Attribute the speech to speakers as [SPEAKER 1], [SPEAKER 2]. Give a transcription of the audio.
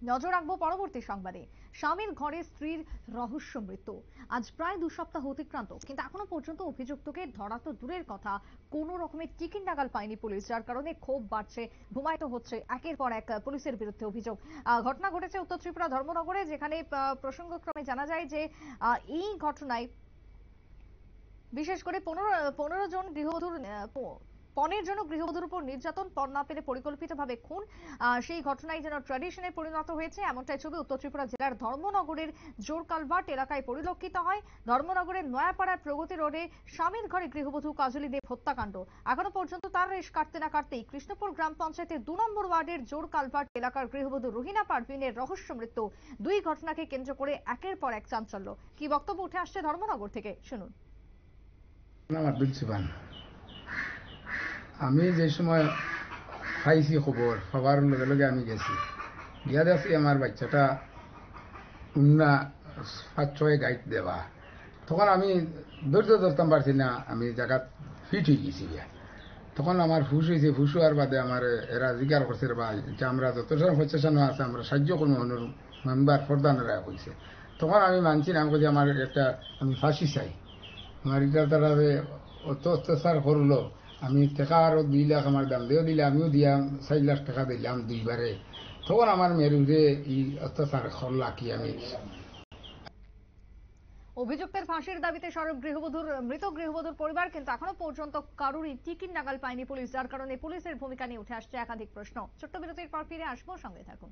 [SPEAKER 1] নজর রাখবো পরবর্তী সংবাদে। স্বামীর ঘরে স্ত্রীর রহস্য মৃত্যু। আজ প্রায় 2 সপ্তাহ অতিক্রান্ত, কিন্তু এখনো পর্যন্ত অভিযুক্তকে ধরা তো দূরের কথা, কোনো রকমের টিকিট নাগাল পায়নি পুলিশ, যার কারণে ক্ষোভ বাড়ছে, ঘুমায়িত হচ্ছে একের পর এক পুলিশের বিরুদ্ধে অভিযোগ। ঘটনা ঘটেছে উত্তর ত্রিপুরা ধর্মনগরে, যেখানে প্রসঙ্গক্রমে জানা যায় যে এই ঘটনায় বিশেষ করে 15 জন গৃহবধূর পণের জন্য গৃহবধূর উপর নির্যাতন, পণ না পেলে পরিকল্পিতভাবে খুন, সেই ঘটনায় যেন ট্র্যাডিশনে পরিণত হয়েছে এমনটাই ছবি উত্তর ত্রিপুরা জেলার ধর্মনগরের জোরকালভার্ট এলাকায় পরিলক্ষিত হয়। ধর্মনগরের নয়াপাড়ার প্রগতি রোডে স্বামীর ঘরে গৃহবধূ কাজলী দেব হত্যাকাণ্ড। এখনো পর্যন্ত তার রেশ কাটতে না কাটতেই কৃষ্ণপুর গ্রাম পঞ্চায়েতের 2 নম্বর ওয়ার্ডের জোরকালভার্ট এলাকার গৃহবধূ রুহিনা পারভিনের রহস্য মৃত্যু। দুই ঘটনাকে কেন্দ্র করে একের পর এক চাঞ্চল্য। কি বক্তব্য উঠে আসছে ধর্মনগর থেকে, শুনুন।
[SPEAKER 2] আব্দুল সুবান, আমি যে সময় পাইছি খবর পাওয়ার লগে লগে আমি গেছি, গিয়া দেখছি আমার বাচ্চাটা উন্না 5-6 গাইড দেওয়া। তখন আমি ধৈর্য ধরতাম পারছি না, আমি জায়গা ফিট হয়ে গেছি গিয়া। তখন আমার ফুস হয়েছে, ফুস হওয়ার বাদে আমার এরা জিজ্ঞাসা করছে বা যে আমরা যত প্রচেষ্টা আছে আমরা সাহায্য করবো, অনুর মেম্বার প্রধানেরা কইছে। তখন আমি মানছি না, আমি বলছি আমার একটা আমি ফাঁসি চাই, আমার এটার দ্বারা অত অত্যাচার করলো। আমি টাকা আরো 2 লাখ আমার দাম দিয়েও দিলে, আমিও দিয়া 4 লাখ টাকা দিলাম দুইবারে। তখন আমার মেরুরে এই অত্যাচার করলা কি আমি।
[SPEAKER 1] অভিযুক্তের ফাঁসির দাবিতে সরব মৃত গৃহবধূর পরিবার, কিন্তু এখনো পর্যন্ত কারোরই টিকিট নাগাল পায়নি পুলিশ, যার কারণে পুলিশের ভূমিকা নিয়ে উঠে আসছে একাধিক প্রশ্ন। ছোট্ট বিরতির পর ফিরে আসবো, সঙ্গে থাকুন।